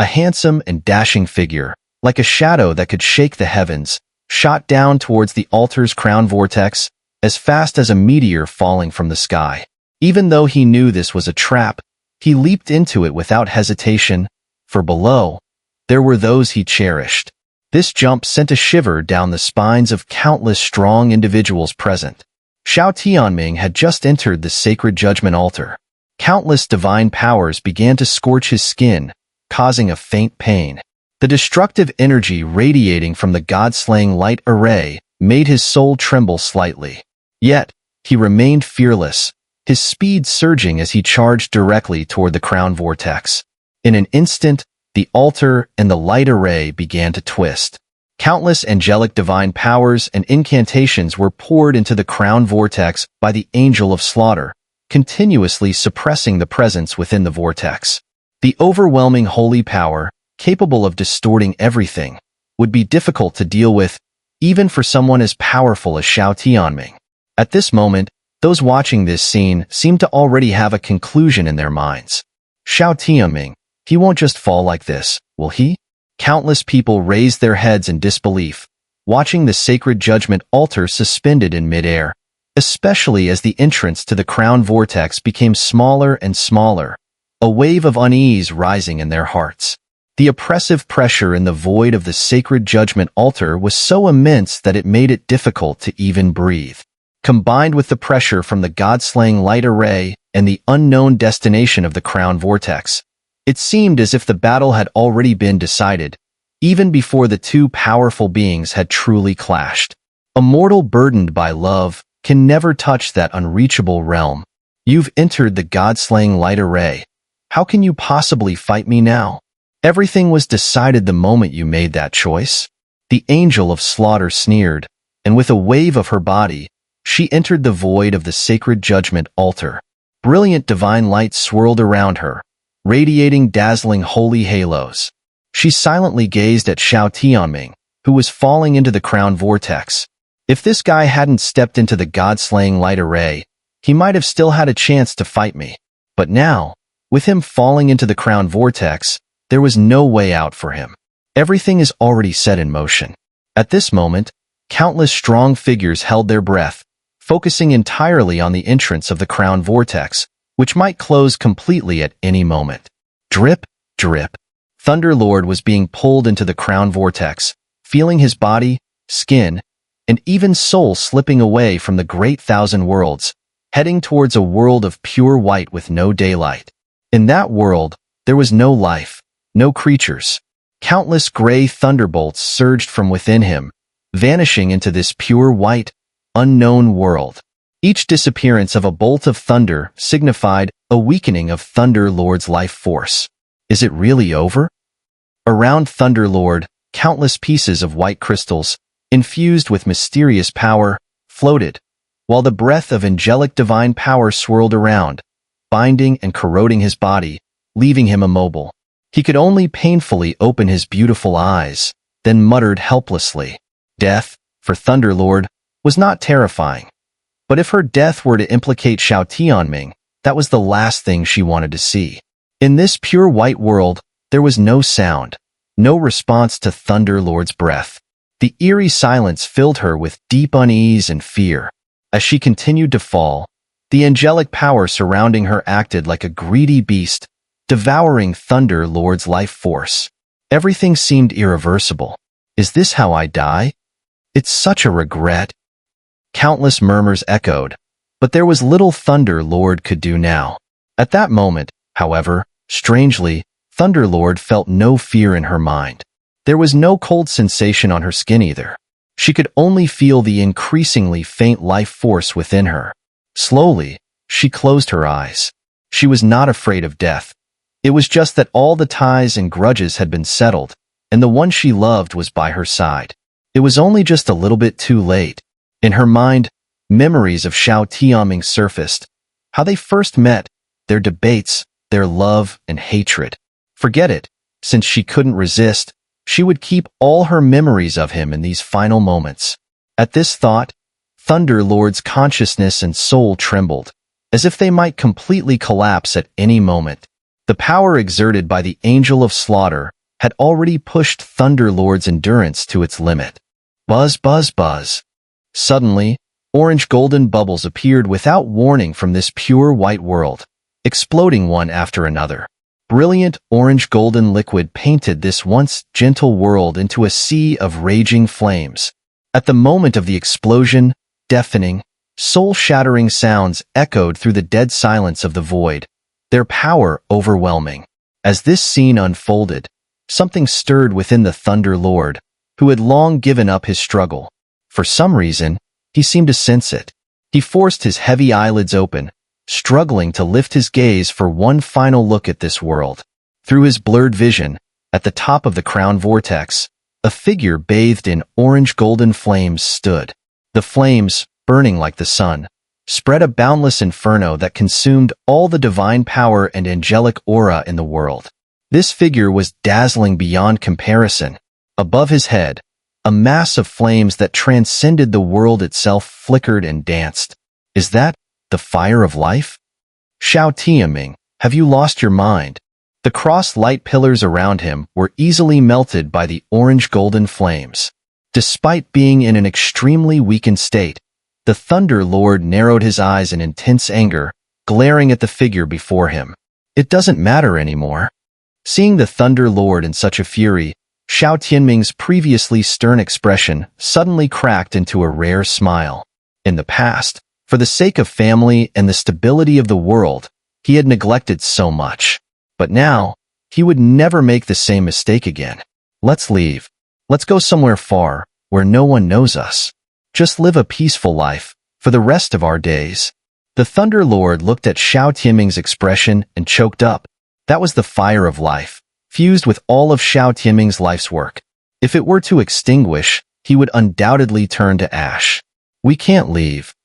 A handsome and dashing figure, like a shadow that could shake the heavens, shot down towards the altar's crown vortex, as fast as a meteor falling from the sky. Even though he knew this was a trap, he leaped into it without hesitation, for below, there were those he cherished. This jump sent a shiver down the spines of countless strong individuals present. Xiao Tianming had just entered the sacred judgment altar. Countless divine powers began to scorch his skin, causing a faint pain. The destructive energy radiating from the god-slaying light array made his soul tremble slightly. Yet, he remained fearless, his speed surging as he charged directly toward the crown vortex. In an instant, the altar and the light array began to twist. Countless angelic divine powers and incantations were poured into the crown vortex by the Angel of Slaughter, continuously suppressing the presence within the vortex. The overwhelming holy power, capable of distorting everything, would be difficult to deal with, even for someone as powerful as Xiao Tianming. At this moment, those watching this scene seemed to already have a conclusion in their minds. Xiao Tianming, he won't just fall like this, will he? Countless people raised their heads in disbelief, watching the sacred judgment altar suspended in midair, especially as the entrance to the crown vortex became smaller and smaller, a wave of unease rising in their hearts. The oppressive pressure in the void of the sacred judgment altar was so immense that it made it difficult to even breathe. Combined with the pressure from the god-slaying light array and the unknown destination of the crown vortex, it seemed as if the battle had already been decided, even before the two powerful beings had truly clashed. A mortal burdened by love can never touch that unreachable realm. You've entered the god-slaying light array. How can you possibly fight me now? Everything was decided the moment you made that choice. The Angel of Slaughter sneered, and with a wave of her body, she entered the void of the sacred judgment altar. Brilliant divine light swirled around her, radiating dazzling holy halos. She silently gazed at Xiao Tianming, who was falling into the crown vortex. If this guy hadn't stepped into the god-slaying light array, he might have still had a chance to fight me. But now, with him falling into the crown vortex, there was no way out for him. Everything is already set in motion. At this moment, countless strong figures held their breath, focusing entirely on the entrance of the crown vortex, which might close completely at any moment. Drip, drip. Thunderlord was being pulled into the crown vortex, feeling his body, skin, and even soul slipping away from the great thousand worlds, heading towards a world of pure white with no daylight. In that world, there was no life, no creatures. Countless gray thunderbolts surged from within him, vanishing into this pure white, unknown world. Each disappearance of a bolt of thunder signified a weakening of Thunderlord's life force. Is it really over? Around Thunderlord, countless pieces of white crystals, infused with mysterious power, floated, while the breath of angelic divine power swirled around, binding and corroding his body, leaving him immobile. He could only painfully open his beautiful eyes, then muttered helplessly. Death, for Thunderlord, was not terrifying. But if her death were to implicate Xiao Tianming, that was the last thing she wanted to see. In this pure white world, there was no sound, no response to Thunderlord's breath. The eerie silence filled her with deep unease and fear. As she continued to fall, the angelic power surrounding her acted like a greedy beast, devouring Thunderlord's life force. Everything seemed irreversible. Is this how I die? It's such a regret. Countless murmurs echoed, but there was little Thunderlord could do now. At that moment, however, strangely, Thunderlord felt no fear in her mind. There was no cold sensation on her skin either. She could only feel the increasingly faint life force within her. Slowly, she closed her eyes. She was not afraid of death. It was just that all the ties and grudges had been settled, and the one she loved was by her side. It was only just a little bit too late. In her mind, memories of Xiao Tianming surfaced. How they first met, their debates, their love and hatred. Forget it, since she couldn't resist, she would keep all her memories of him in these final moments. At this thought, Thunderlord's consciousness and soul trembled, as if they might completely collapse at any moment. The power exerted by the Angel of Slaughter had already pushed Thunder Lord's endurance to its limit. Buzz, buzz, buzz. Suddenly, orange-golden bubbles appeared without warning from this pure white world, exploding one after another. Brilliant orange-golden liquid painted this once gentle world into a sea of raging flames. At the moment of the explosion, deafening, soul-shattering sounds echoed through the dead silence of the void, their power overwhelming. As this scene unfolded, something stirred within the Thunder Lord, who had long given up his struggle. For some reason, he seemed to sense it. He forced his heavy eyelids open, struggling to lift his gaze for one final look at this world. Through his blurred vision, at the top of the crown vortex, a figure bathed in orange-golden flames stood. The flames, burning like the sun, spread a boundless inferno that consumed all the divine power and angelic aura in the world. This figure was dazzling beyond comparison. Above his head, a mass of flames that transcended the world itself flickered and danced. Is that the fire of life? Xiao Tianming, have you lost your mind? The cross-light pillars around him were easily melted by the orange-golden flames. Despite being in an extremely weakened state, the Thunder Lord narrowed his eyes in intense anger, glaring at the figure before him. It doesn't matter anymore. Seeing the Thunder Lord in such a fury, Xiao Tianming's previously stern expression suddenly cracked into a rare smile. In the past, for the sake of family and the stability of the world, he had neglected so much. But now, he would never make the same mistake again. Let's leave. Let's go somewhere far, where no one knows us. Just live a peaceful life, for the rest of our days. The Thunder Lord looked at Xiao Tianming's expression and choked up. That was the fire of life, fused with all of Xiao Tianming's life's work. If it were to extinguish, he would undoubtedly turn to ash. We can't leave.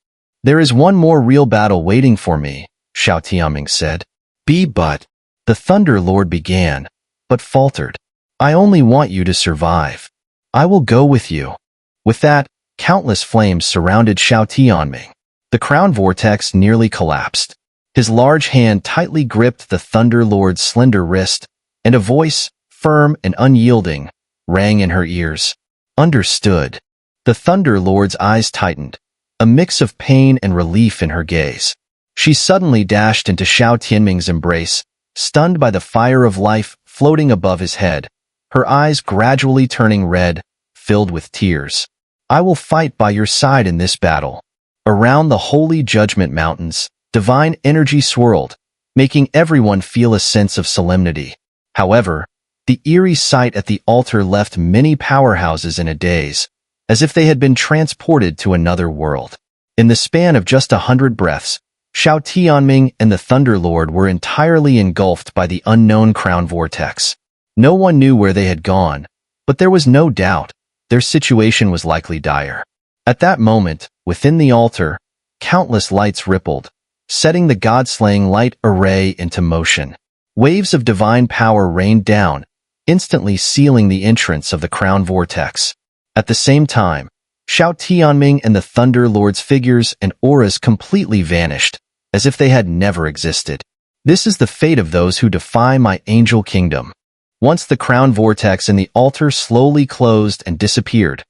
There is one more real battle waiting for me, Xiao Tianming said. But, the Thunder Lord began, but faltered. I only want you to survive. I will go with you. With that, countless flames surrounded Xiao Tianming. The crown vortex nearly collapsed. His large hand tightly gripped the Thunder Lord's slender wrist, and a voice, firm and unyielding, rang in her ears. Understood. The Thunder Lord's eyes tightened, a mix of pain and relief in her gaze. She suddenly dashed into Xiao Tianming's embrace, stunned by the fire of life floating above his head, her eyes gradually turning red, filled with tears. I will fight by your side in this battle. Around the holy Judgment Mountains, divine energy swirled, making everyone feel a sense of solemnity. However, the eerie sight at the altar left many powerhouses in a daze, as if they had been transported to another world. In the span of just 100 breaths, Xiao Tianming and the Thunder Lord were entirely engulfed by the unknown crown vortex. No one knew where they had gone, but there was no doubt their situation was likely dire. At that moment, within the altar, countless lights rippled, setting the god-slaying light array into motion. Waves of divine power rained down, instantly sealing the entrance of the crown vortex. At the same time, Xiao Tianming and the Thunder Lord's figures and auras completely vanished, as if they had never existed. This is the fate of those who defy my angel kingdom. Once the crown vortex and the altar slowly closed and disappeared,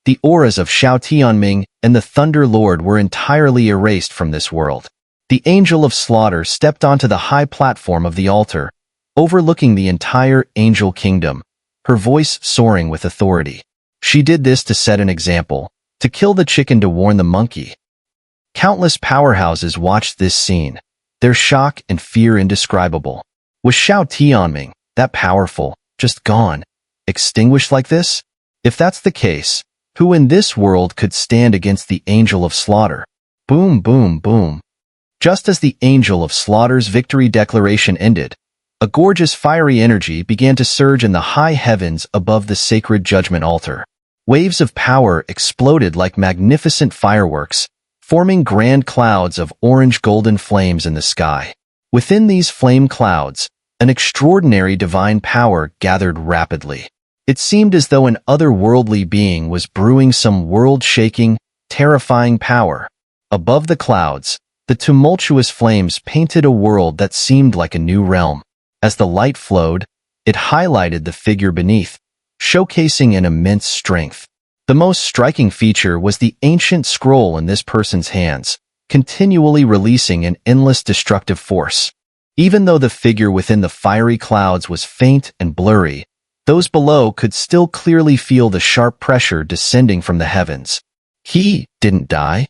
the auras of Xiao Tianming and the Thunder Lord were entirely erased from this world. The Angel of Slaughter stepped onto the high platform of the altar, overlooking the entire angel kingdom, her voice soaring with authority. She did this to set an example, to kill the chicken to warn the monkey. Countless powerhouses watched this scene, their shock and fear indescribable. Was Xiao Tianming, that powerful, just gone, extinguished like this? If that's the case, who in this world could stand against the Angel of Slaughter? Boom, boom, boom. Just as the Angel of Slaughter's victory declaration ended, a gorgeous fiery energy began to surge in the high heavens above the sacred judgment altar. Waves of power exploded like magnificent fireworks, forming grand clouds of orange-golden flames in the sky. Within these flame clouds, an extraordinary divine power gathered rapidly. It seemed as though an otherworldly being was brewing some world-shaking, terrifying power. Above the clouds, the tumultuous flames painted a world that seemed like a new realm. As the light flowed, it highlighted the figure beneath, showcasing an immense strength. The most striking feature was the ancient scroll in this person's hands, continually releasing an endless destructive force. Even though the figure within the fiery clouds was faint and blurry, those below could still clearly feel the sharp pressure descending from the heavens. He didn't die.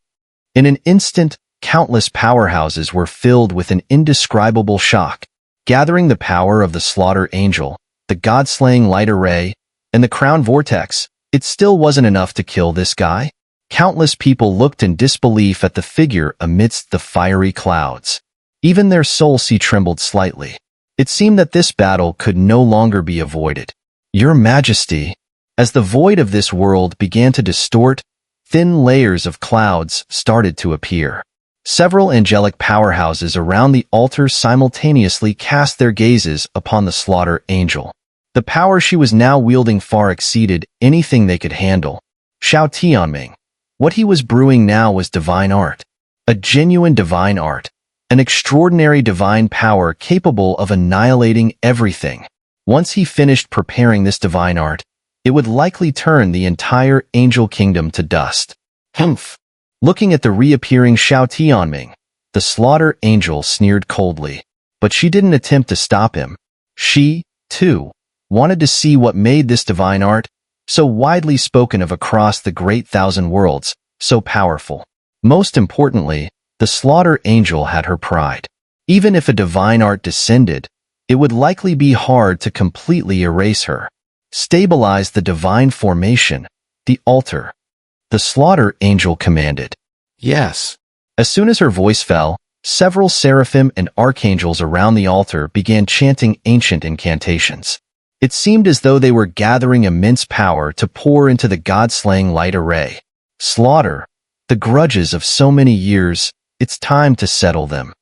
In an instant, countless powerhouses were filled with an indescribable shock, gathering the power of the Slaughter Angel, the God-slaying light array, and the crown vortex. It still wasn't enough to kill this guy. Countless people looked in disbelief at the figure amidst the fiery clouds. Even their soul trembled slightly. It seemed that this battle could no longer be avoided. Your Majesty, as the void of this world began to distort, thin layers of clouds started to appear. Several angelic powerhouses around the altar simultaneously cast their gazes upon the Slaughter Angel. The power she was now wielding far exceeded anything they could handle. Xiao Tianming. What he was brewing now was divine art. A genuine divine art. An extraordinary divine power capable of annihilating everything. Once he finished preparing this divine art, it would likely turn the entire angel kingdom to dust. Humph! Looking at the reappearing Xiao Tianming, the Slaughter Angel sneered coldly. But she didn't attempt to stop him. She, too, wanted to see what made this divine art, so widely spoken of across the great thousand worlds, so powerful. Most importantly, the Slaughter Angel had her pride. Even if a divine art descended, it would likely be hard to completely erase her. Stabilize the divine formation, the altar. The Slaughter Angel commanded. Yes. As soon as her voice fell, several seraphim and archangels around the altar began chanting ancient incantations. It seemed as though they were gathering immense power to pour into the God-slaying light array. Slaughter, the grudges of so many years, it's time to settle them.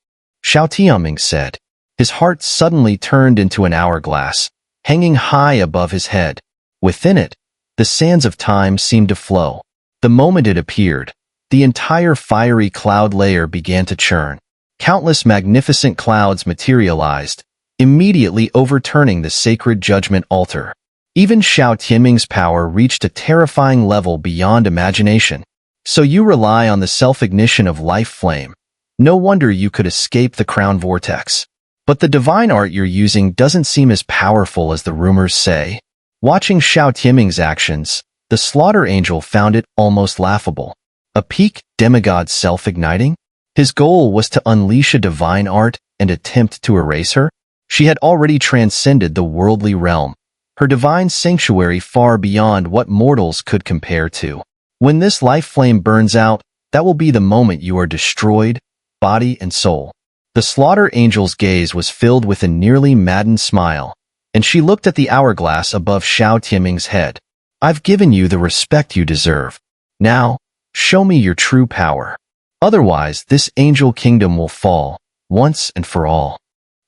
Xiao Tianming said. His heart suddenly turned into an hourglass, hanging high above his head. Within it, the sands of time seemed to flow. The moment it appeared, the entire fiery cloud layer began to churn. Countless magnificent clouds materialized, immediately overturning the sacred judgment altar. Even Xiao Tianming's power reached a terrifying level beyond imagination. So you rely on the self-ignition of life flame. No wonder you could escape the crown vortex. But the divine art you're using doesn't seem as powerful as the rumors say. Watching Xiao Tianming's actions, the Slaughter Angel found it almost laughable. A peak demigod self-igniting? His goal was to unleash a divine art and attempt to erase her? She had already transcended the worldly realm, her divine sanctuary far beyond what mortals could compare to. When this life flame burns out, that will be the moment you are destroyed, body and soul. The Slaughter Angel's gaze was filled with a nearly maddened smile, and she looked at the hourglass above Xiao Tianming's head. I've given you the respect you deserve. Now, show me your true power. Otherwise, this angel kingdom will fall, once and for all.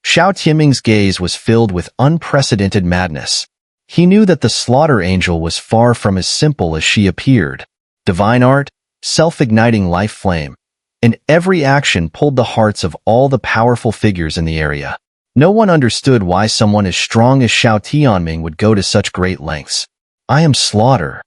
Xiao Tianming's gaze was filled with unprecedented madness. He knew that the Slaughter Angel was far from as simple as she appeared. Divine art, self-igniting life flame, and every action pulled the hearts of all the powerful figures in the area. No one understood why someone as strong as Xiao Tianming would go to such great lengths. I am Slaughter.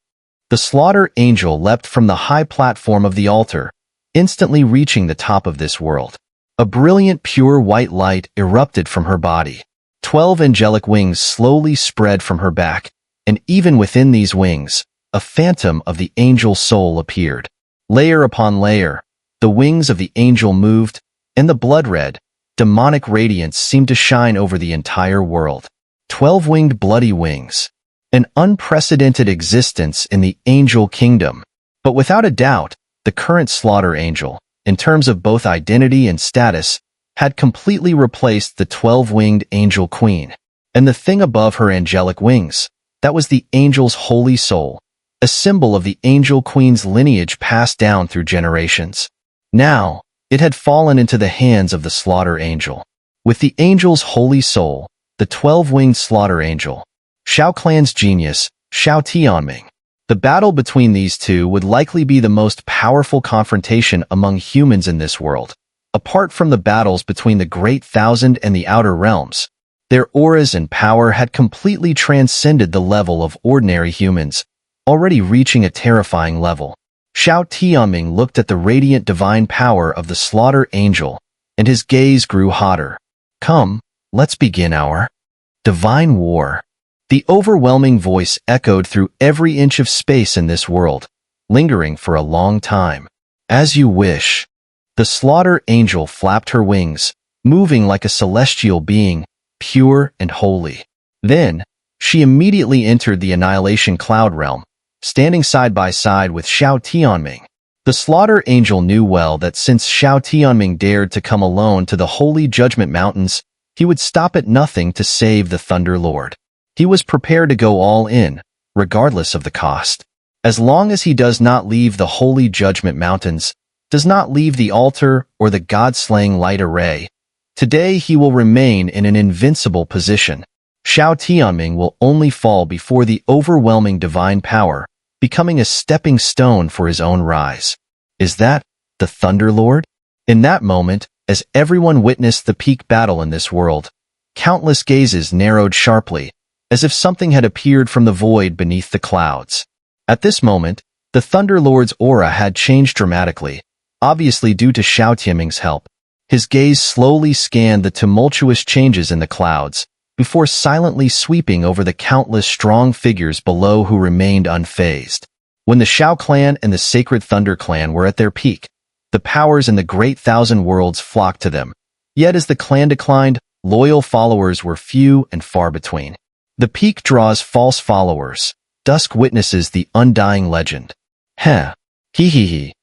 The Slaughter Angel leapt from the high platform of the altar, instantly reaching the top of this world. A brilliant pure white light erupted from her body. 12 angelic wings slowly spread from her back, and even within these wings, a phantom of the angel soul appeared. Layer upon layer, the wings of the angel moved, and the blood-red, demonic radiance seemed to shine over the entire world. 12-winged bloody wings. An unprecedented existence in the angel kingdom. But without a doubt, the current Slaughter Angel, in terms of both identity and status, had completely replaced the 12-winged angel queen. And the thing above her angelic wings, that was the angel's holy soul, a symbol of the angel queen's lineage passed down through generations. Now, it had fallen into the hands of the Slaughter Angel. With the angel's holy soul, the 12-winged Slaughter Angel, Xiao Clan's genius, Xiao Tianming. The battle between these two would likely be the most powerful confrontation among humans in this world. Apart from the battles between the Great Thousand and the Outer Realms, Their auras and power had completely transcended the level of ordinary humans, already reaching a terrifying level. Xiao Tianming looked at the radiant divine power of the Slaughter Angel, and his gaze grew hotter. Come, let's begin our divine war. The overwhelming voice echoed through every inch of space in this world, lingering for a long time. As you wish. The Slaughter Angel flapped her wings, moving like a celestial being, pure and holy. Then, she immediately entered the Annihilation Cloud Realm, standing side by side with Xiao Tianming. The Slaughter Angel knew well that since Xiao Tianming dared to come alone to the Holy Judgment Mountains, he would stop at nothing to save the Thunder Lord. He was prepared to go all in, regardless of the cost. As long as he does not leave the Holy Judgment Mountains, does not leave the altar or the God-slaying light array, today he will remain in an invincible position. Xiao Tianming will only fall before the overwhelming divine power, becoming a stepping stone for his own rise. Is that the Thunder Lord? In that moment, as everyone witnessed the peak battle in this world, countless gazes narrowed sharply, as if something had appeared from the void beneath the clouds. At this moment, the Thunder Lord's aura had changed dramatically, obviously due to Xiao Tianming's help. His gaze slowly scanned the tumultuous changes in the clouds, before silently sweeping over the countless strong figures below who remained unfazed. When the Xiao clan and the Sacred Thunder clan were at their peak, the powers in the Great Thousand Worlds flocked to them. Yet as the clan declined, loyal followers were few and far between. The peak draws false followers. Dusk witnesses the undying legend. Heh. Hee.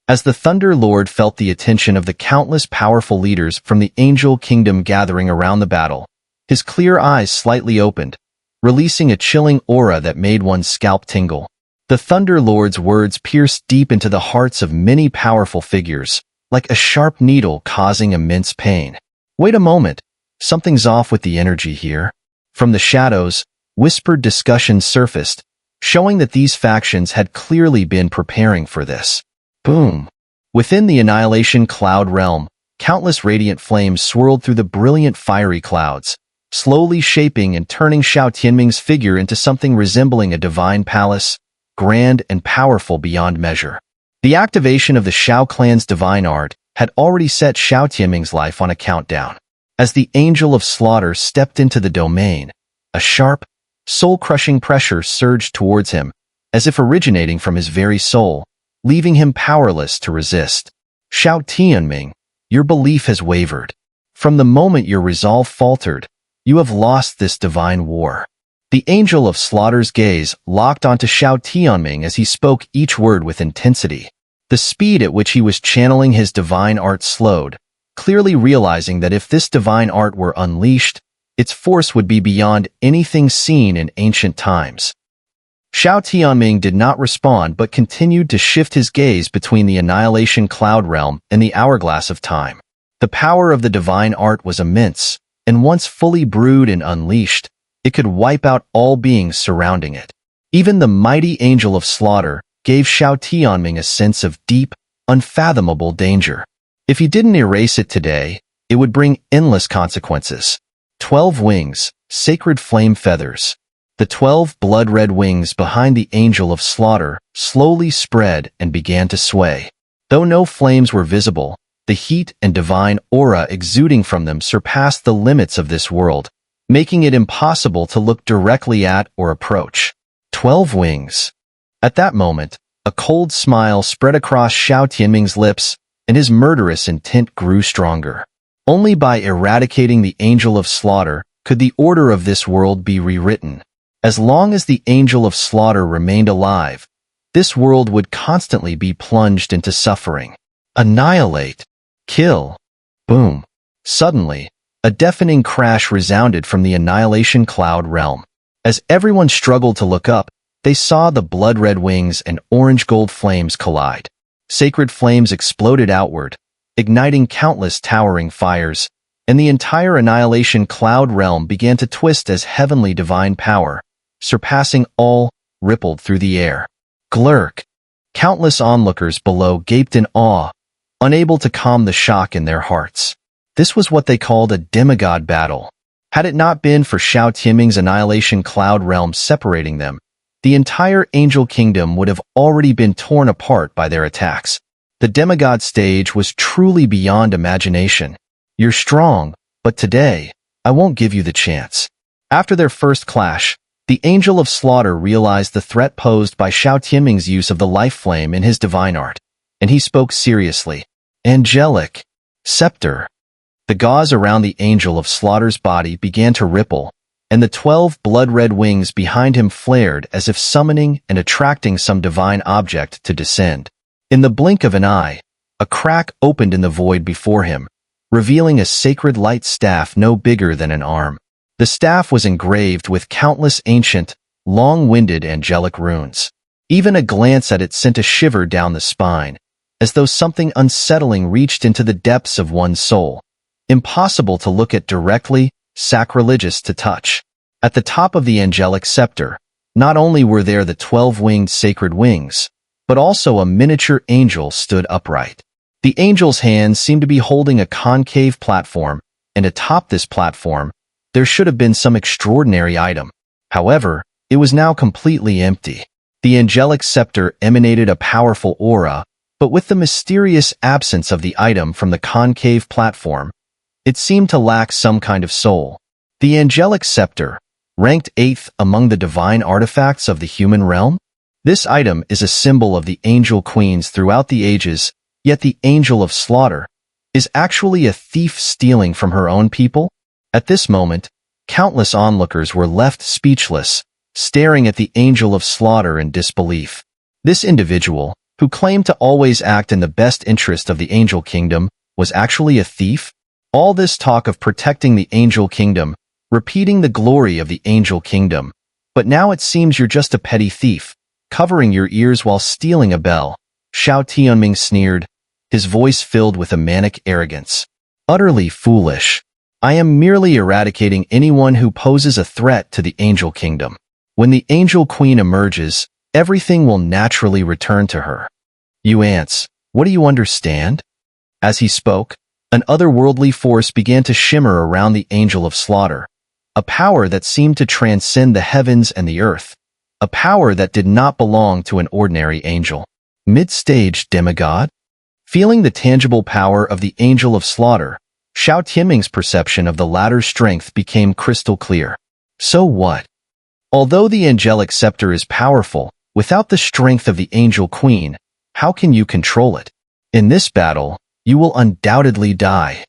As the Thunder Lord felt the attention of the countless powerful leaders from the Angel Kingdom gathering around the battle, his clear eyes slightly opened, releasing a chilling aura that made one's scalp tingle. The Thunder Lord's words pierced deep into the hearts of many powerful figures, like a sharp needle causing immense pain. Wait a moment, something's off with the energy here. From the shadows, whispered discussions surfaced, showing that these factions had clearly been preparing for this. Boom! Within the Annihilation Cloud Realm, countless radiant flames swirled through the brilliant fiery clouds, slowly shaping and turning Xiao Tianming's figure into something resembling a divine palace, grand and powerful beyond measure. The activation of the Xiao clan's divine art had already set Xiao Tianming's life on a countdown. As the Angel of Slaughter stepped into the domain, a sharp, soul-crushing pressure surged towards him, as if originating from his very soul, leaving him powerless to resist. Xiao Tianming, your belief has wavered. From the moment your resolve faltered, you have lost this divine war. The Angel of Slaughter's gaze locked onto Xiao Tianming as he spoke each word with intensity. The speed at which he was channeling his divine art slowed, clearly realizing that if this divine art were unleashed, its force would be beyond anything seen in ancient times. Xiao Tianming did not respond but continued to shift his gaze between the Annihilation Cloud Realm and the Hourglass of Time. The power of the divine art was immense, and once fully brewed and unleashed, it could wipe out all beings surrounding it. Even the mighty Angel of Slaughter gave Xiao Tianming a sense of deep, unfathomable danger. If he didn't erase it today, it would bring endless consequences. 12 wings, sacred flame feathers. The 12 blood-red wings behind the Angel of Slaughter slowly spread and began to sway. Though no flames were visible, the heat and divine aura exuding from them surpassed the limits of this world, making it impossible to look directly at or approach. 12 wings. At that moment, a cold smile spread across Xiao Tianming's lips, and his murderous intent grew stronger. Only by eradicating the Angel of Slaughter could the order of this world be rewritten. As long as the Angel of Slaughter remained alive, this world would constantly be plunged into suffering. Annihilate. Kill. Boom. Suddenly, a deafening crash resounded from the Annihilation Cloud Realm. As everyone struggled to look up, they saw the blood-red wings and orange-gold flames collide. Sacred flames exploded outward, igniting countless towering fires, and the entire Annihilation Cloud Realm began to twist as heavenly divine power, surpassing all, rippled through the air. Glurk! Countless onlookers below gaped in awe, unable to calm the shock in their hearts. This was what they called a demigod battle. Had it not been for Xiao Tianming's annihilation cloud realm separating them, the entire angel kingdom would have already been torn apart by their attacks. The demigod stage was truly beyond imagination. You're strong, but today, I won't give you the chance. After their first clash, the Angel of Slaughter realized the threat posed by Xiao Tianming's use of the life flame in his divine art, and he spoke seriously. Angelic Scepter. The gauze around the Angel of Slaughter's body began to ripple, and the 12 blood-red wings behind him flared as if summoning and attracting some divine object to descend. In the blink of an eye, a crack opened in the void before him, revealing a sacred light staff no bigger than an arm. The staff was engraved with countless ancient, long-winded angelic runes. Even a glance at it sent a shiver down the spine, as though something unsettling reached into the depths of one's soul. Impossible to look at directly, sacrilegious to touch. At the top of the angelic scepter, not only were there the 12-winged sacred wings, but also a miniature angel stood upright. The angel's hands seemed to be holding a concave platform, and atop this platform, there should have been some extraordinary item. However, it was now completely empty. The angelic scepter emanated a powerful aura, but with the mysterious absence of the item from the concave platform, it seemed to lack some kind of soul. The angelic scepter, ranked 8th among the divine artifacts of the human realm? This item is a symbol of the angel queens throughout the ages, yet the Angel of Slaughter is actually a thief stealing from her own people? At this moment, countless onlookers were left speechless, staring at the Angel of Slaughter in disbelief. This individual, who claimed to always act in the best interest of the Angel Kingdom, was actually a thief? All this talk of protecting the Angel Kingdom, repeating the glory of the Angel Kingdom, but now it seems you're just a petty thief, covering your ears while stealing a bell. Xiao Tianming sneered, his voice filled with a manic arrogance. Utterly foolish. I am merely eradicating anyone who poses a threat to the Angel Kingdom. When the Angel Queen emerges, everything will naturally return to her. You ants, what do you understand? As he spoke, an otherworldly force began to shimmer around the Angel of Slaughter, a power that seemed to transcend the heavens and the earth, a power that did not belong to an ordinary angel. Mid-stage demigod? Feeling the tangible power of the Angel of Slaughter, Xiao Tianming's perception of the latter's strength became crystal clear. So what? Although the angelic scepter is powerful, without the strength of the Angel Queen, how can you control it? In this battle, you will undoubtedly die.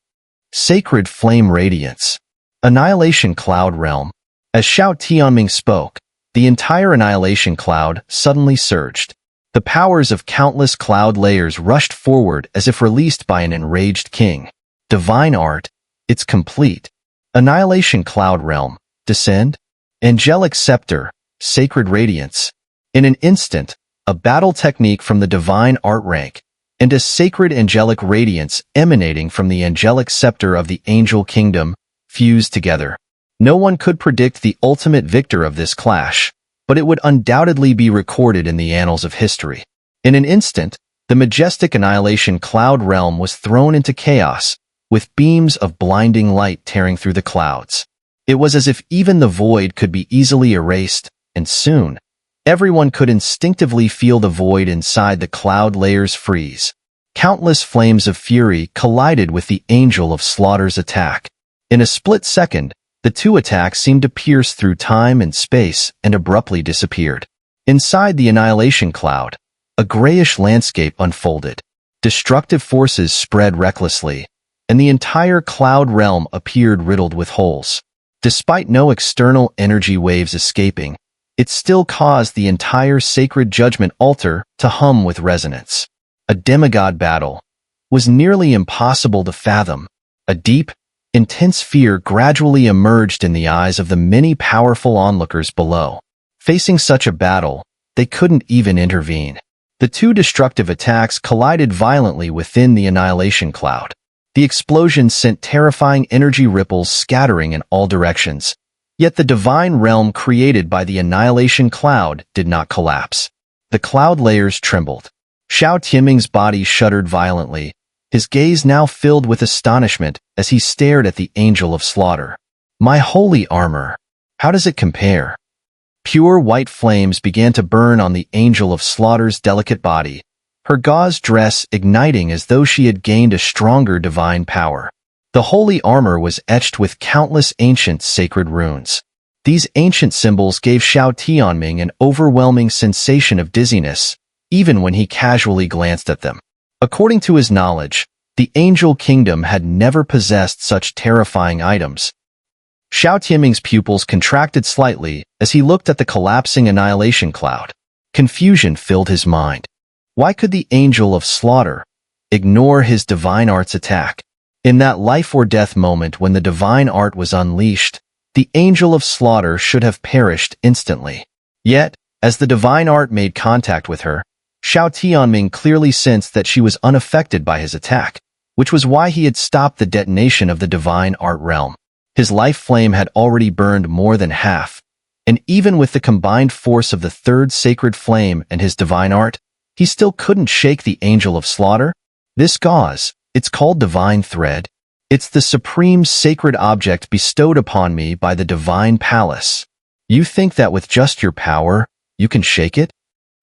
Sacred Flame Radiance. Annihilation Cloud Realm. As Xiao Tianming spoke, the entire Annihilation Cloud suddenly surged. The powers of countless cloud layers rushed forward as if released by an enraged king. Divine art, it's complete. Annihilation Cloud Realm, descend. Angelic Scepter, Sacred Radiance. In an instant, a battle technique from the divine art rank, and a sacred angelic radiance emanating from the angelic scepter of the Angel Kingdom, fused together. No one could predict the ultimate victor of this clash, but it would undoubtedly be recorded in the annals of history. In an instant, the majestic Annihilation Cloud Realm was thrown into chaos, with beams of blinding light tearing through the clouds. It was as if even the void could be easily erased, and soon, everyone could instinctively feel the void inside the cloud layers freeze. Countless flames of fury collided with the Angel of Slaughter's attack. In a split second, the two attacks seemed to pierce through time and space and abruptly disappeared. Inside the Annihilation Cloud, a grayish landscape unfolded. Destructive forces spread recklessly, and the entire cloud realm appeared riddled with holes. Despite no external energy waves escaping, it still caused the entire sacred judgment altar to hum with resonance. A demigod battle was nearly impossible to fathom. A deep, intense fear gradually emerged in the eyes of the many powerful onlookers below. Facing such a battle, they couldn't even intervene. The two destructive attacks collided violently within the Annihilation Cloud. The explosion sent terrifying energy ripples scattering in all directions. Yet the divine realm created by the Annihilation Cloud did not collapse. The cloud layers trembled. Xiao Tianming's body shuddered violently, his gaze now filled with astonishment as he stared at the Angel of Slaughter. My holy armor. How does it compare? Pure white flames began to burn on the Angel of Slaughter's delicate body, her gauze dress igniting as though she had gained a stronger divine power. The holy armor was etched with countless ancient sacred runes. These ancient symbols gave Xiao Tianming an overwhelming sensation of dizziness, even when he casually glanced at them. According to his knowledge, the Angel Kingdom had never possessed such terrifying items. Xiao Tianming's pupils contracted slightly as he looked at the collapsing annihilation cloud. Confusion filled his mind. Why could the Angel of Slaughter ignore his divine art's attack? In that life-or-death moment when the divine art was unleashed, the Angel of Slaughter should have perished instantly. Yet, as the divine art made contact with her, Xiao Tianming clearly sensed that she was unaffected by his attack, which was why he had stopped the detonation of the divine art realm. His life flame had already burned more than half, and even with the combined force of the third sacred flame and his divine art, he still couldn't shake the Angel of Slaughter. This gauze, it's called divine thread. It's the supreme sacred object bestowed upon me by the divine palace. You think that with just your power, you can shake it?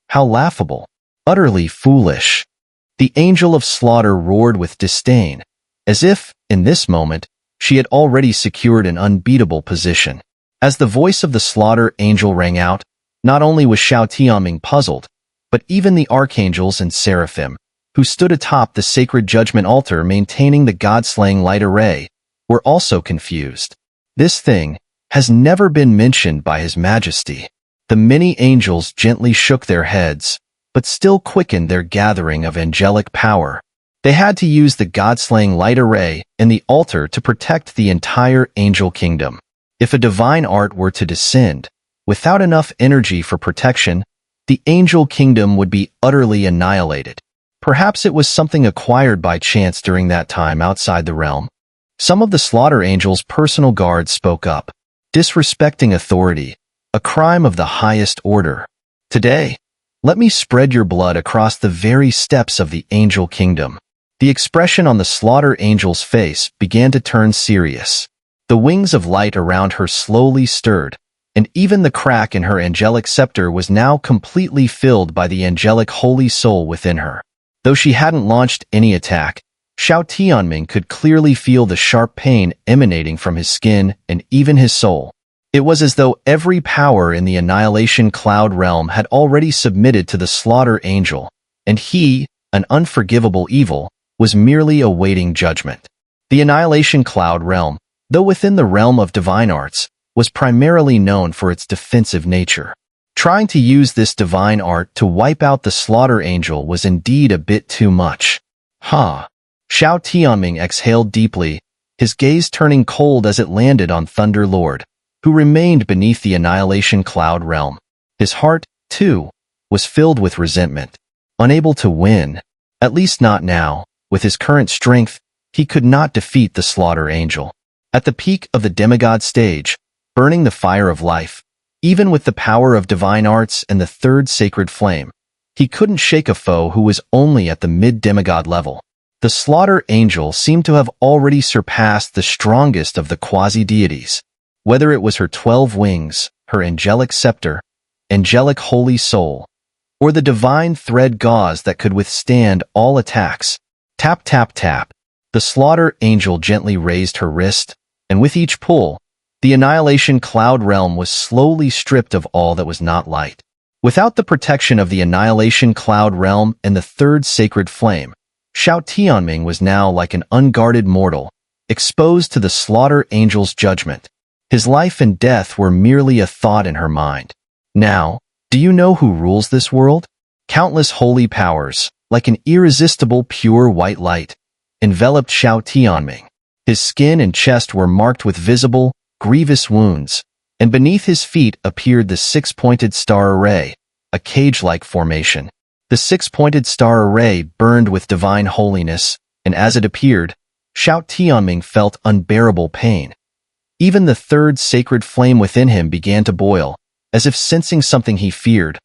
How laughable. Utterly foolish. The Angel of Slaughter roared with disdain, as if, in this moment, she had already secured an unbeatable position. As the voice of the Slaughter Angel rang out, not only was Xiao Tianming puzzled, but even the archangels and seraphim, who stood atop the sacred judgment altar maintaining the god-slaying light array, were also confused. This thing has never been mentioned by His Majesty. The many angels gently shook their heads, but still quickened their gathering of angelic power. They had to use the god-slaying light array and the altar to protect the entire angel kingdom. If a divine art were to descend, without enough energy for protection, the angel kingdom would be utterly annihilated. Perhaps it was something acquired by chance during that time outside the realm. Some of the Slaughter Angel's personal guards spoke up, disrespecting authority, a crime of the highest order. Today, let me spread your blood across the very steps of the angel kingdom. The expression on the Slaughter Angel's face began to turn serious. The wings of light around her slowly stirred, and even the crack in her angelic scepter was now completely filled by the angelic holy soul within her. Though she hadn't launched any attack, Xiao Tianming could clearly feel the sharp pain emanating from his skin and even his soul. It was as though every power in the Annihilation Cloud realm had already submitted to the Slaughter Angel, and he, an unforgivable evil, was merely awaiting judgment. The Annihilation Cloud realm, though within the realm of divine arts, was primarily known for its defensive nature. Trying to use this divine art to wipe out the Slaughter Angel was indeed a bit too much. Xiao Tianming exhaled deeply, his gaze turning cold as it landed on Thunder Lord, who remained beneath the Annihilation Cloud realm. His heart, too, was filled with resentment. Unable to win, at least not now, with his current strength, he could not defeat the Slaughter Angel. At the peak of the Demigod stage, burning the fire of life, even with the power of divine arts and the third sacred flame, he couldn't shake a foe who was only at the mid-demigod level. The Slaughter Angel seemed to have already surpassed the strongest of the quasi-deities. Whether it was her 12 wings, her angelic scepter, angelic holy soul, or the divine thread gauze that could withstand all attacks. Tap, tap, tap. The Slaughter Angel gently raised her wrist, and with each pull, the Annihilation Cloud realm was slowly stripped of all that was not light. Without the protection of the Annihilation Cloud realm and the third sacred flame, Xiao Tianming was now like an unguarded mortal, exposed to the Slaughter Angel's judgment. His life and death were merely a thought in her mind. Now, do you know who rules this world? Countless holy powers, like an irresistible pure white light, enveloped Xiao Tianming. His skin and chest were marked with visible, grievous wounds, and beneath his feet appeared the six-pointed star array, a cage-like formation. The six-pointed star array burned with divine holiness, and as it appeared, Xiao Tianming felt unbearable pain. Even the third sacred flame within him began to boil, as if sensing something he feared,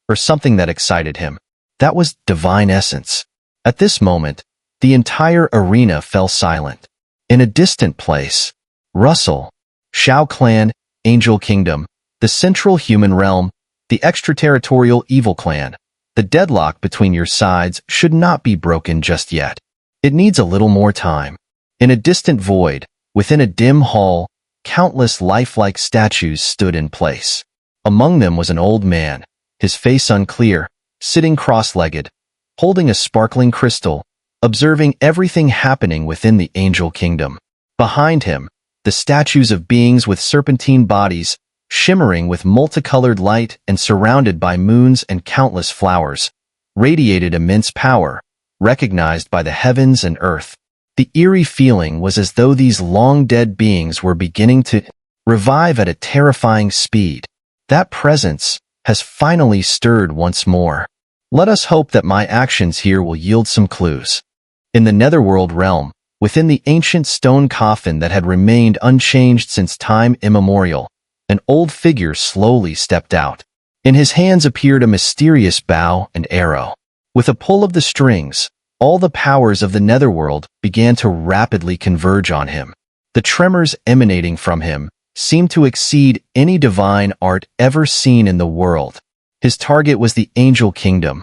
or something that excited him. That was divine essence. At this moment, the entire arena fell silent. In a distant place, Russell, Shao Clan, Angel Kingdom, the Central Human Realm, the extraterritorial Evil Clan. The deadlock between your sides should not be broken just yet. It needs a little more time. In a distant void, within a dim hall, countless lifelike statues stood in place. Among them was an old man, his face unclear, sitting cross-legged, holding a sparkling crystal, observing everything happening within the Angel Kingdom. Behind him, the statues of beings with serpentine bodies, shimmering with multicolored light and surrounded by moons and countless flowers, radiated immense power, recognized by the heavens and earth. The eerie feeling was as though these long-dead beings were beginning to revive at a terrifying speed. That presence has finally stirred once more. Let us hope that my actions here will yield some clues. In the netherworld realm, within the ancient stone coffin that had remained unchanged since time immemorial, an old figure slowly stepped out. In his hands appeared a mysterious bow and arrow. With a pull of the strings, all the powers of the netherworld began to rapidly converge on him. The tremors emanating from him seemed to exceed any divine art ever seen in the world. His target was the Angel Kingdom,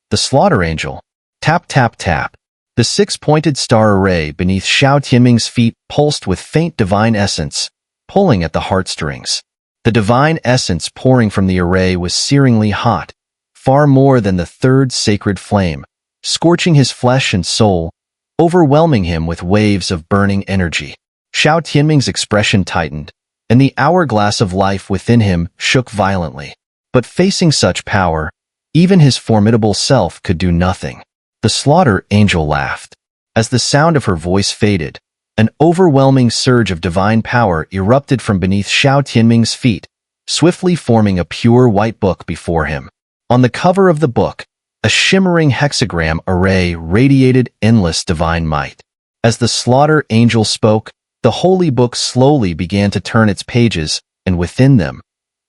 the Slaughter Angel. Tap, tap, tap. The six-pointed star array beneath Xiao Tianming's feet pulsed with faint divine essence, pulling at the heartstrings. The divine essence pouring from the array was searingly hot, far more than the third sacred flame, scorching his flesh and soul, overwhelming him with waves of burning energy. Xiao Tianming's expression tightened, and the hourglass of life within him shook violently. But facing such power, even his formidable self could do nothing. The Slaughter Angel laughed. As the sound of her voice faded, an overwhelming surge of divine power erupted from beneath Xiao Tianming's feet, swiftly forming a pure white book before him. On the cover of the book, a shimmering hexagram array radiated endless divine might. As the Slaughter Angel spoke, the holy book slowly began to turn its pages, and within them,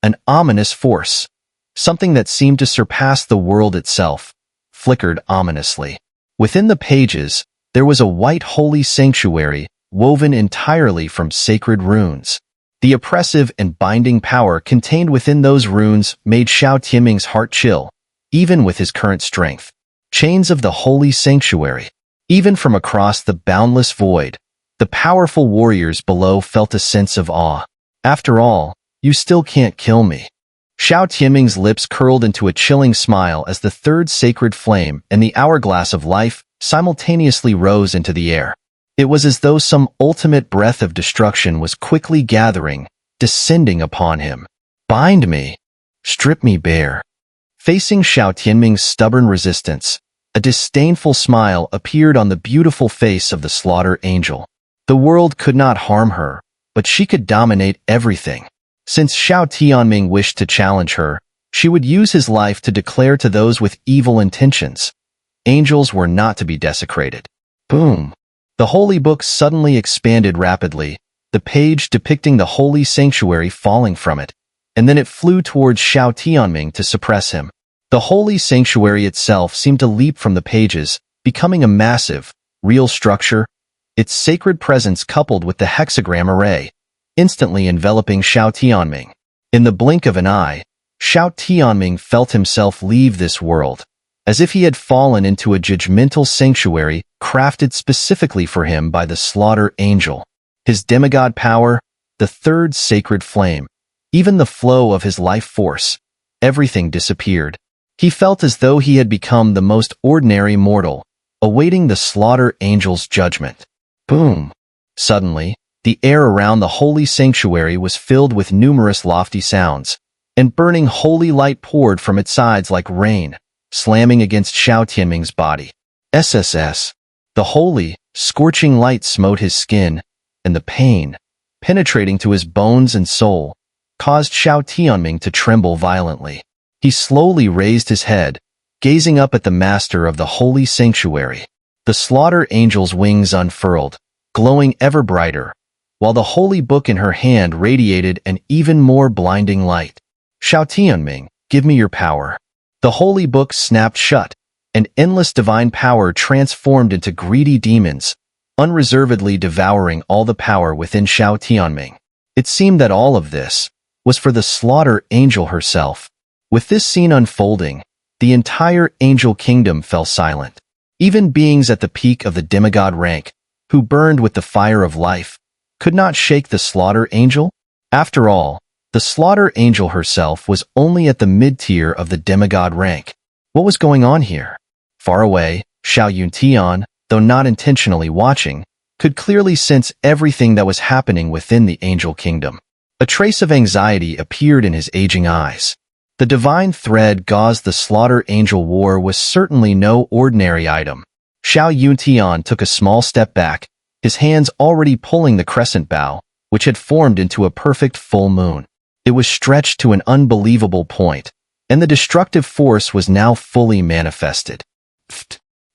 an ominous force, something that seemed to surpass the world itself, flickered ominously. Within the pages, there was a white holy sanctuary woven entirely from sacred runes. The oppressive and binding power contained within those runes made Xiao Tianming's heart chill, even with his current strength. Chains of the holy sanctuary. Even from across the boundless void, the powerful warriors below felt a sense of awe. After all, you still can't kill me. Xiao Tianming's lips curled into a chilling smile as the third sacred flame and the hourglass of life simultaneously rose into the air. It was as though some ultimate breath of destruction was quickly gathering, descending upon him. Bind me. Strip me bare. Facing Xiao Tianming's stubborn resistance, a disdainful smile appeared on the beautiful face of the Slaughter Angel. The world could not harm her, but she could dominate everything. Since Xiao Tianming wished to challenge her, she would use his life to declare to those with evil intentions. Angels were not to be desecrated. Boom. The holy book suddenly expanded rapidly, the page depicting the holy sanctuary falling from it, and then it flew towards Xiao Tianming to suppress him. The holy sanctuary itself seemed to leap from the pages, becoming a massive, real structure, its sacred presence coupled with the hexagram array, instantly enveloping Xiao Tianming. In the blink of an eye, Xiao Tianming felt himself leave this world, as if he had fallen into a judgmental sanctuary crafted specifically for him by the Slaughter Angel. His demigod power, the third sacred flame, even the flow of his life force, everything disappeared. He felt as though he had become the most ordinary mortal, awaiting the Slaughter Angel's judgment. Boom! Suddenly, the air around the holy sanctuary was filled with numerous lofty sounds, and burning holy light poured from its sides like rain, slamming against Xiao Tianming's body. SSS. The holy, scorching light smote his skin, and the pain, penetrating to his bones and soul, caused Xiao Tianming to tremble violently. He slowly raised his head, gazing up at the master of the holy sanctuary. The Slaughter Angel's wings unfurled, glowing ever brighter, while the holy book in her hand radiated an even more blinding light. Xiao Tianming, give me your power. The holy book snapped shut, and endless divine power transformed into greedy demons, unreservedly devouring all the power within Xiao Tianming. It seemed that all of this was for the slaughter angel herself. With this scene unfolding, the entire angel kingdom fell silent. Even beings at the peak of the demigod rank, who burned with the fire of life, could not shake the slaughter angel. After all, the slaughter angel herself was only at the mid-tier of the demigod rank. What was going on here? Far away, Xun'er, though not intentionally watching, could clearly sense everything that was happening within the angel kingdom. A trace of anxiety appeared in his aging eyes. The divine thread gauze the slaughter angel wore was certainly no ordinary item. Xun'er took a small step back, his hands already pulling the crescent bow, which had formed into a perfect full moon. It was stretched to an unbelievable point, and the destructive force was now fully manifested.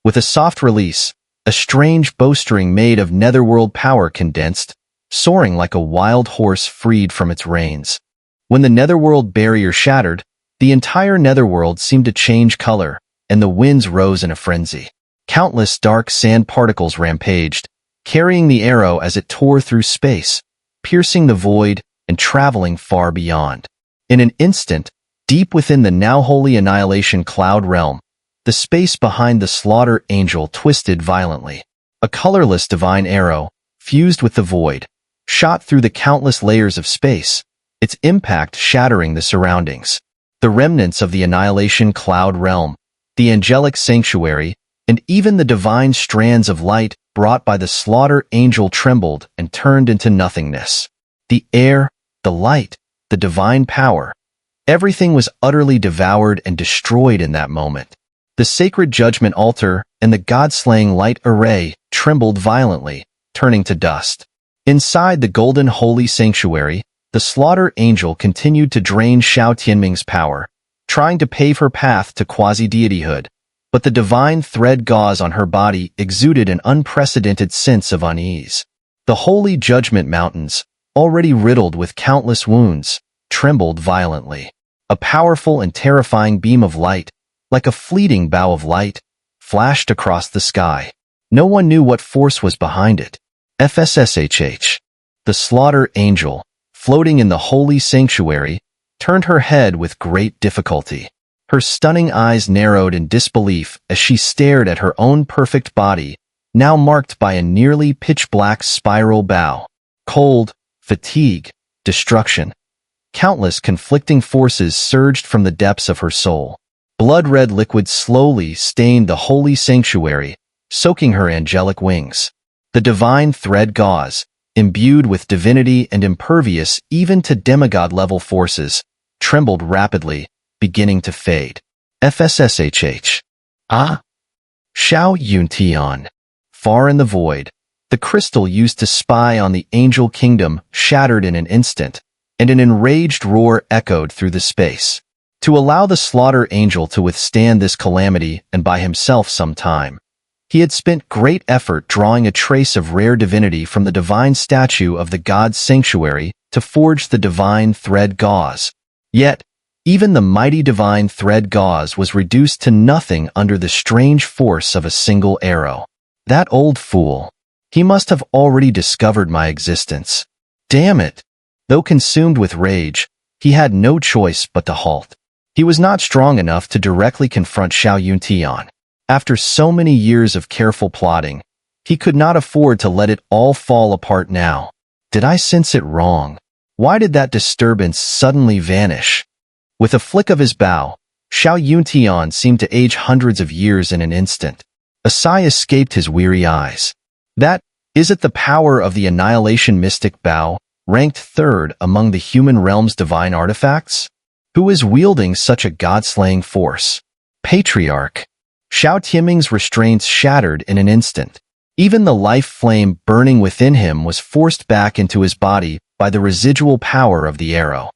With a soft release, a strange bowstring made of netherworld power condensed, soaring like a wild horse freed from its reins. When the netherworld barrier shattered, the entire netherworld seemed to change color, and the winds rose in a frenzy. Countless dark sand particles rampaged, carrying the arrow as it tore through space, piercing the void and traveling far beyond. In an instant, deep within the now holy annihilation cloud realm, the space behind the slaughter angel twisted violently. A colorless divine arrow, fused with the void, shot through the countless layers of space, its impact shattering the surroundings. The remnants of the annihilation cloud realm, the angelic sanctuary, and even the divine strands of light brought by the slaughter angel trembled and turned into nothingness. The air, the light, the divine power, everything was utterly devoured and destroyed in that moment. The sacred judgment altar and the god-slaying light array trembled violently, turning to dust. Inside the golden holy sanctuary, the slaughter angel continued to drain Xiao Tianming's power, trying to pave her path to quasi-deityhood, but the divine thread gauze on her body exuded an unprecedented sense of unease. The holy judgment mountains, already riddled with countless wounds, trembled violently. A powerful and terrifying beam of light, like a fleeting bow of light, flashed across the sky. No one knew what force was behind it. FSSHH. The slaughter angel, floating in the holy sanctuary, turned her head with great difficulty. Her stunning eyes narrowed in disbelief as she stared at her own perfect body, now marked by a nearly pitch-black spiral bow. Cold, fatigue, destruction. Countless conflicting forces surged from the depths of her soul. Blood-red liquid slowly stained the holy sanctuary, soaking her angelic wings. The divine thread gauze, imbued with divinity and impervious even to demigod-level forces, trembled rapidly, beginning to fade. FSSHH. Xun'er. Far in the void, the crystal used to spy on the angel kingdom shattered in an instant, and an enraged roar echoed through the space. To allow the slaughter angel to withstand this calamity and by himself some time, he had spent great effort drawing a trace of rare divinity from the divine statue of the god's sanctuary to forge the divine thread gauze. Yet, even the mighty divine thread gauze was reduced to nothing under the strange force of a single arrow. That old fool. He must have already discovered my existence. Damn it! Though consumed with rage, he had no choice but to halt. He was not strong enough to directly confront Xun'er. After so many years of careful plotting, he could not afford to let it all fall apart now. Did I sense it wrong? Why did that disturbance suddenly vanish? With a flick of his bow, Xun'er seemed to age hundreds of years in an instant. A sigh escaped his weary eyes. That, is it the power of the annihilation mystic bow, ranked third among the human realm's divine artifacts? Who is wielding such a god-slaying force? Patriarch. Xiao Tianming's restraints shattered in an instant. Even the life flame burning within him was forced back into his body by the residual power of the arrow.